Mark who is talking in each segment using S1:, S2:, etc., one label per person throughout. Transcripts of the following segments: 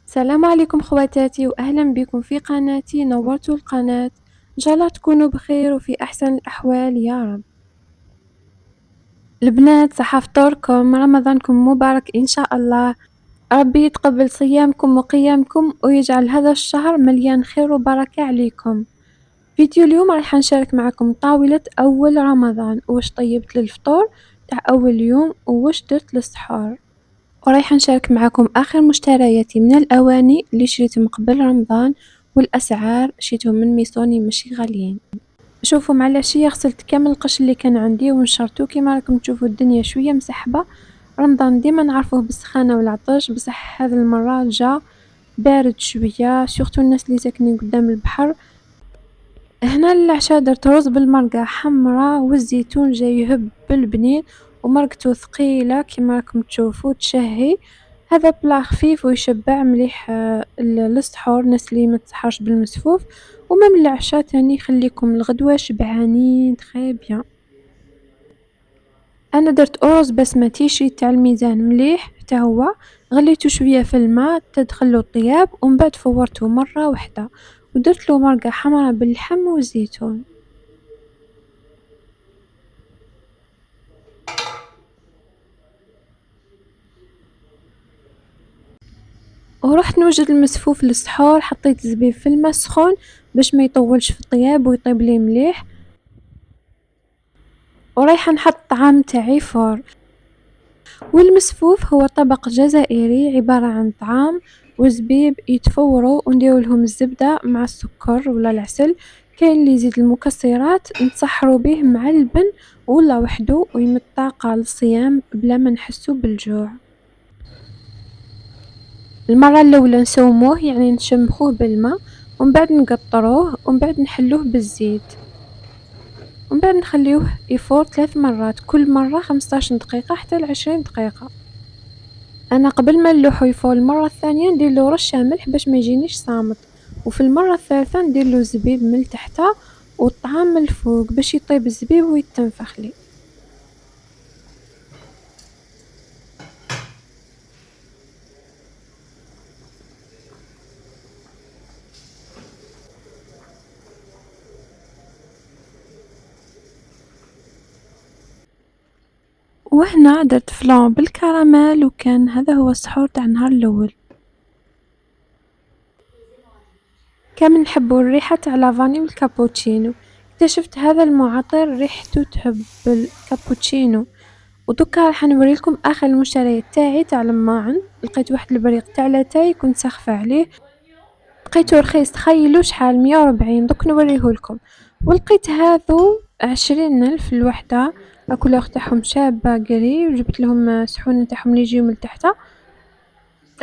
S1: السلام عليكم خواتاتي وأهلا بكم في قناتي. نورتوا القناة، إن شاء الله تكونوا بخير وفي أحسن الأحوال يا رب. البنات صحة فطوركم، رمضانكم مبارك إن شاء الله. ربي يتقبل صيامكم وقيامكم ويجعل هذا الشهر مليان خير وبركة عليكم. فيديو اليوم راح نشارك معكم طاولة أول رمضان، وش طيبت للفطور تاع أول يوم وش درت للسحور، ورايحة نشارك معاكم آخر مشترياتي من الأواني اللي شريتهم قبل رمضان، والأسعار شريتهم من ميسوني ماشي غاليين. شوفوا مع العشية غسلت كامل القش اللي كان عندي ونشرته. كيما راكم تشوفوا الدنيا شوية مسحبة، رمضان ديما نعرفوه بالسخانة والعطش، بصح هذه المرة جا بارد شوية، سورتو الناس اللي ساكنين قدام البحر. هنا للعشاء درت رز بالمرقة حمرا والزيتون جاي يهب بالبنين، ومرقته ثقيلة كيما راكم تشوفوا تشهي. هذا بلا خفيف ويشبع مليح للسحور، الناس اللي ما تسحرش بالمسفوف، ومام العشاء تاني يخليكم الغدوة شبعانين تخي بيان. انا درت ارز بسمتي شريت تاع الميزان مليح حتى هو، غليته شويه في الماء تدخلو الطياب ومن بعد فورته مره واحده، ودرت له مرقه حمرا باللحم والزيتون. ورحت نوجد المسفوف للسحور، حطيت الزبيب في الماء سخون باش ما يطولش في الطياب ويطيب لي مليح، ورايحه نحط طعام تاعي فور. والمسفوف هو طبق جزائري عبارة عن طعام وزبيب يتفوروا ونديروا لهم الزبدة مع السكر ولا العسل، كاين اللي يزيد المكسرات نتسحروا به مع اللبن ولا وحده، ويمد طاقة للصيام بلا ما نحسوا بالجوع. المرة الأولى نسوموه يعني نشمخوه بالماء، ومن بعد نقطروه، ومن بعد نحلوه بالزيت، ومن بعد نخليوه يفور 3 مرات، كل مرة 15 دقيقة حتى ل20 دقيقة. انا قبل ما نلوحو يفور المرة الثانية نديرلو رشة ملح باش ما يجينيش صامت، وفي المرة الثالثة نديرلو زبيب من التحتة والطعام من الفوق باش يطيب الزبيب ويتنفخ لي. وهنا درت فلان بالكراميل، وكان هذا هو السحور تاع النهار الاول. كامل نحبو الريحة تاع لافاني والكابوتشينو، اكتشفت هذا المعطر ريحته تحب الكابوتشينو. ودوكا راح نوريلكم اخر المشتريات تاعي تاع الماعن. لقيت واحد البريق تاع لاتاي كنت ساخفة عليه، لقيته رخيص، تخيلوا شحال 140. دوك نوريهولكم. ولقيت هذو 20,000 الوحدة، الكولور تاعهم شابة قري، وجبت لهم سحونة تاعهم اللي يجيو من تحت.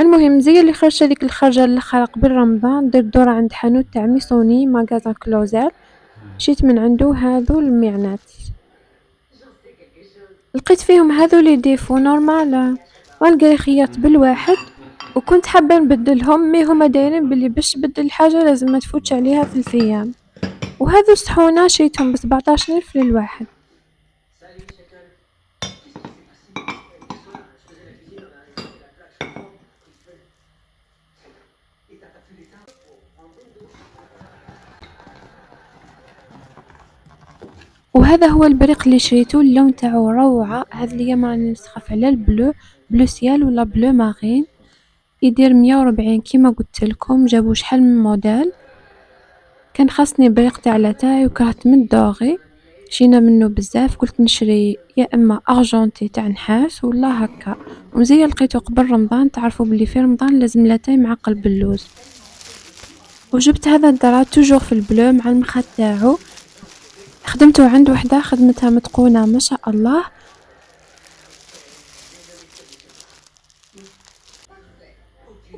S1: المهم زي اللي خرجت هذيك الخرجة الاخرى قبل رمضان، درت دورة عند حانوت تاع ميسوني ماغازان كلوزير، مشيت من عنده هذو المعنات، لقيت فيهم هذو لي ديفو نورمال، والقى خيرت بالواحد، وكنت حابة نبدلهم، مي هما دايرين بلي باش تبدل الحاجة لازم ما تفوتش عليها 3 ايام. وهذو الصحونة شريتهم ب17,000 للواحد. وهذا هو البريق اللي شريته، اللون تاعو روعة. هذا اليوم راني نسخف على البلو، بلو سيال ولا بلو مارين، يدير 140 كيما قلت لكم. جابوا شحال من موديل، كان خاصني بريق تاع لاتاي وكرهت من الدوغي، شينا منه بزاف، قلت نشري يا اما ارجنتي تاع نحاس ولا هكا. ومزيا لقيته قبل رمضان، تعرفوا بلي في رمضان لازم لاتاي مع قلب اللوز. وجبت هذا الدرا توجور في البلو مع المخات تاعو، خدمته عند وحده خدمتها متقونة ما شاء الله.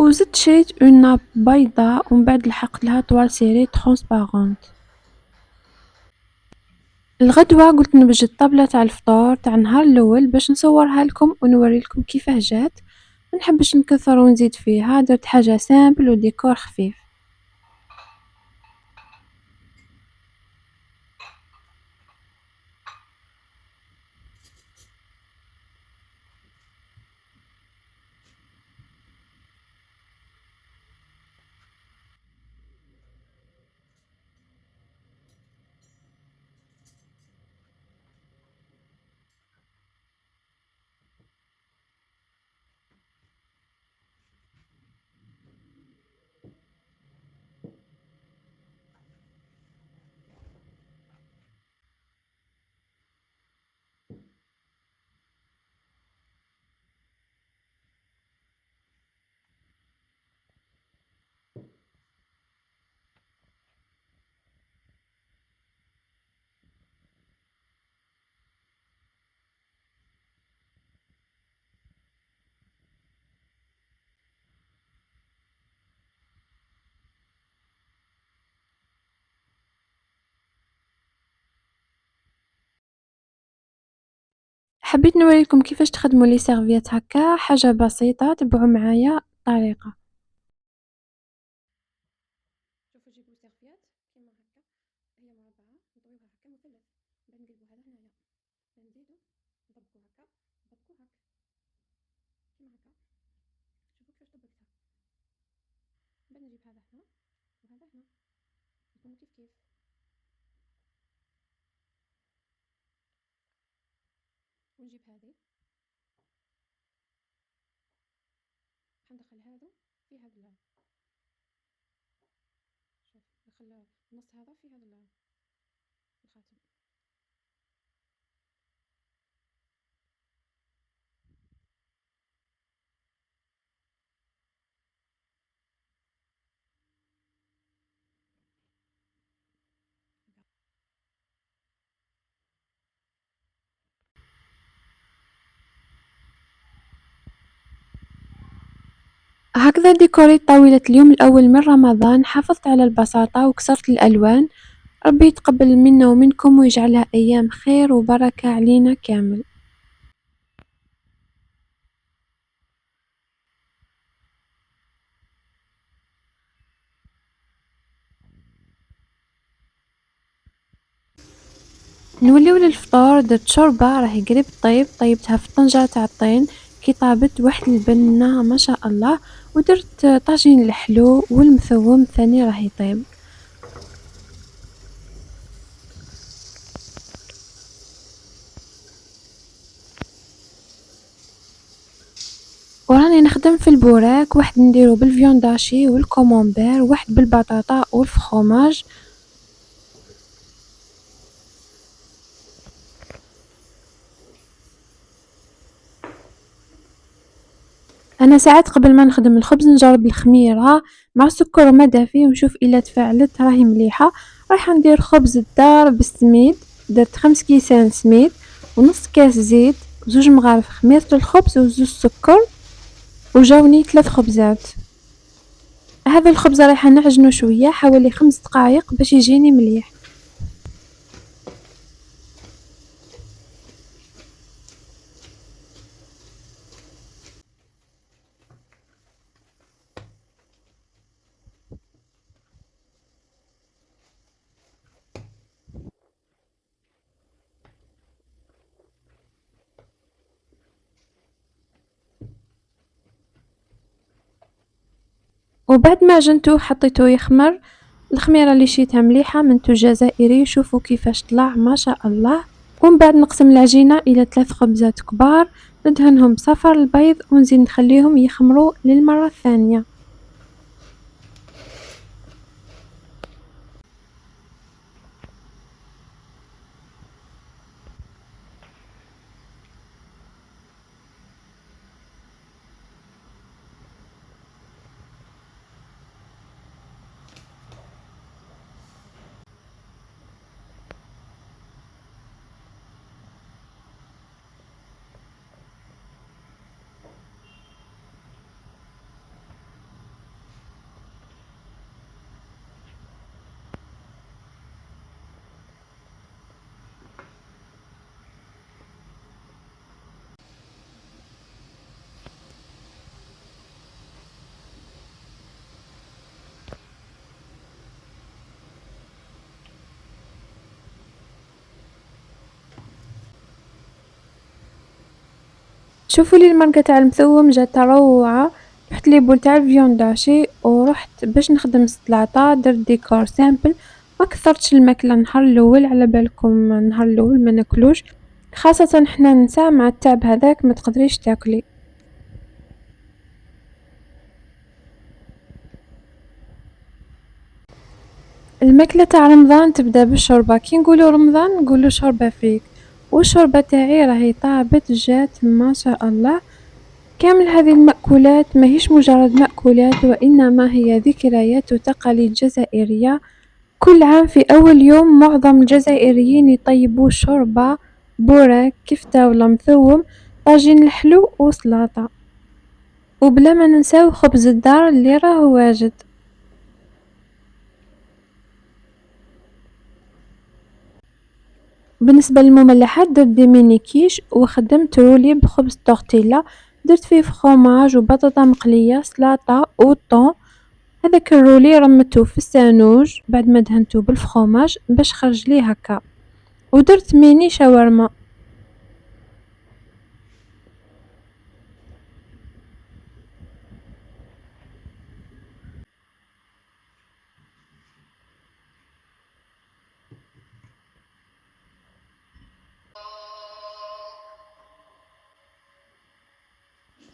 S1: وزدت شريت اون ناب بيضاء، ومن بعد لحقت لها طوال سيري ترانسبارونت. الغدوة قلت نوجد طبلة تاع الفطور تاع النهار الاول باش نصورها لكم ونوريلكم كيفاه جات، منحبش نكثر ونزيد فيها، درت حاجة سامبل وديكور خفيف. حبيت نوريلكم كيفاش تخدموا لي سيرفيات هكا، حاجة بسيطة تبعوا معايا الطريقة. شوفوا جيبوا سيرفيات كيما هكا، هي مربعة نطويوها هكا مثلث، بعد نقلبوها لهنايا، نزيدو نطبقو هكا، نطبقو هكا كيما هكا، شوفوا كيفاش طبقتها، بعد نجيب هذا هنا وهذا هنا، يكونوا كيف كيف، ونجيب هذه حندخل هذا في هذا شوف ندخل نص هذا في هذا الخاتم. هكذا ديكوريت طاولة اليوم الأول من رمضان، حافظت على البساطة وكسرت الألوان. ربي يتقبل منا ومنكم ويجعلها أيام خير وبركة علينا كامل. نوليو للفطور، درت شوربة راهي قريب طيبتها في طنجرة تاع الطين، كي طابت واحد البنة ما شاء الله. ودرت طاجين الحلو والمثوم ثاني راهي طيب. وراني نخدم في البوراك، واحد نديرو بالفيونداشي والكومونبير، واحد بالبطاطا والفخوماج. أنا ساعات قبل ما نخدم الخبز نجرب الخميرة مع سكر وما دافي ونشوف إلا تفاعلت راهي مليحة. رايحة ندير خبز الدار بالسميد، درت 5 كيسان سميد ونص كاس زيت وزوج مغارف خميرة الخبز وزوج سكر، وجاوني 3 خبزات. هذا الخبز رايحة نعجنو شوية حوالي 5 دقايق باش يجيني مليح. وبعد ما عجنتوه حطيتوه يخمر. الخميرة اللي شيتها مليحة منتوج جزائري، شوفوا كيفاش طلع ما شاء الله. ومن بعد نقسم العجينة إلى 3 خبزات كبار، ندهنهم بصفر البيض ونزيد نخليهم يخمروا للمرة الثانية. شوفوا لي المرقة تاع المثوم جات روعة. رحت لي بول تاع الفيونداشي ورحت باش نخدم السلطة، درت ديكور سامبل، ما كثرتش الماكلة النهار الاول على بالكم النهار الاول ما ناكلوش، خاصة حنا نساء مع التعب هذاك ما تقدريش تاكلي. الماكلة تاع رمضان تبدا بالشوربة، كي نقولوا رمضان نقولوا شوربة فيك. والشوربة تاعي راهي طابت جات ما شاء الله. كامل هذه المأكولات ماهيش مجرد مأكولات، وإنما هي ذكريات وتقاليد جزائرية. كل عام في أول يوم معظم الجزائريين يطيبوا شوربة، بوراك، كفتة ولا مثوم، طاجين الحلو وسلطة، وبلا ما ننساو خبز الدار اللي راه واجد. بالنسبة للمملحات درت دي ميني كيش وخدمت رولي بخبز تورتيلا، درت فيه فخوماج وبطاطا مقلية سلاطة وطون. هذاك الرولي رميتو في السانوج بعد ما دهنتو بالفخوماج باش خرجلي هكا، ودرت ميني شاورما.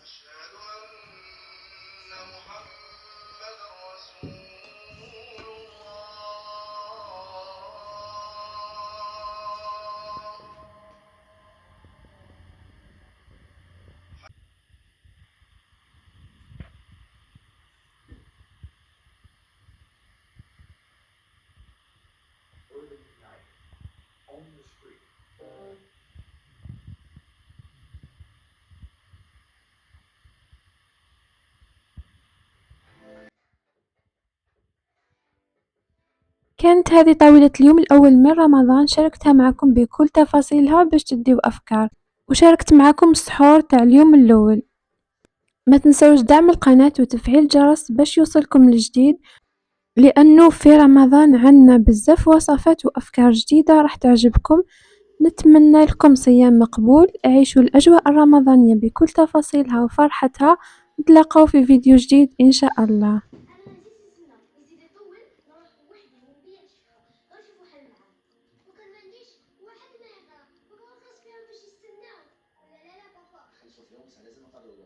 S2: أشهد أن محمد رسول الله.
S1: كانت هذه طاولة اليوم الأول من رمضان، شاركتها معكم بكل تفاصيلها باش تديو أفكار، وشاركت معكم السحور تاع اليوم الأول. ما تنسوش دعم القناة وتفعيل الجرس باش يوصلكم الجديد، لأنه في رمضان عنا بزاف وصفات وأفكار جديدة راح تعجبكم. نتمنى لكم صيام مقبول، عيشوا الأجواء الرمضانية بكل تفاصيلها وفرحتها. نتلاقاو في فيديو جديد إن شاء الله.
S2: انا نسيت السنه ويزيد يطول نروح وحدي ونبيع شيخه غير نشوفو حل معاه وكان ما عنديش واحد ما يهضر بابا رخص فيهم باش يستناو ولا لا لا بابا خلصوا فيهم بس لازم نقرروا